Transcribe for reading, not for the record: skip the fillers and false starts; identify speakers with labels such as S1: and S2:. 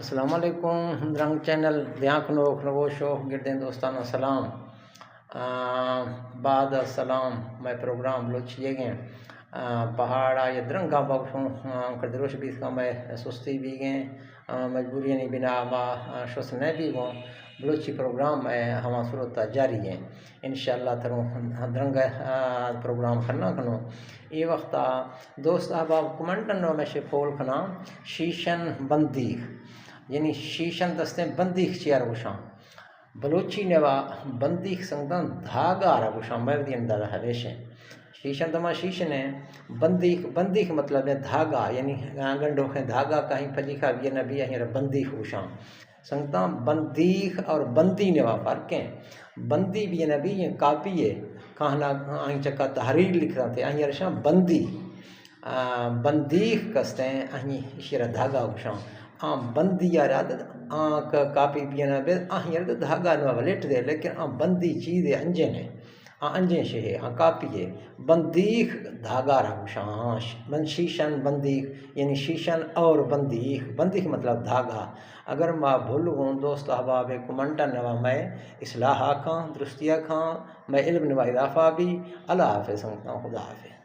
S1: अस्सलामुअलैकुम रंग चैनल दियाँ खनो शोख गिरदें दोस्ताना सलाम बाद सलाम मैं प्रोग्राम बलोचिए गए पहाड़ा ये द्रंगा बख्शों कदरोश भी इसका मैं सुस्ती भी गए मजबूरी नहीं बिना शुस न भी गो बलोची प्रोग्राम हमा सूरत जारी है इंशाअल्लाह थरो द्रंग प्रोग्राम करना खनो ये वक्त दोस्त अहबाब कमेंटन में से फोल खना शीशन बंदी यानी शीशन दस्ते बंदीख चियार गुशां बलोची नेवा बंदीख संगदान धागा रगुशां मैं भी अंदाजा हवेशे शीशन दमा शीशन है बंदीख मतलब है धागा यानी गंडो है धागा कहीं फजीखा भी नबी है बंदीख गुशां संगता बंदीख और बंदी नेवा फर्क है बंदी भी नबी ये कापी है कहना आई चक्का तहरीर लिख रहे थे आई रशा बंदी बंदीख कसते हैं आई शेरा धागा गुशां बंदी यार कापी पियना बे यार धागा न लेट दे लेकिन बंदी चीज़ है अंजन है अंजन शे है कापी है बंदीख धागा रहा शीशन बंदीख यानी शीशन और बंदीख मतलब धागा अगर माँ भूल हूँ दोस्त अहबाब कुमंटा नवा मैं इसलाह खां दुरुस्तिया खां मैं इल्म नवा इजाफा भी अल्लाह हाफ़िज़ खुदा हाफ़िज़।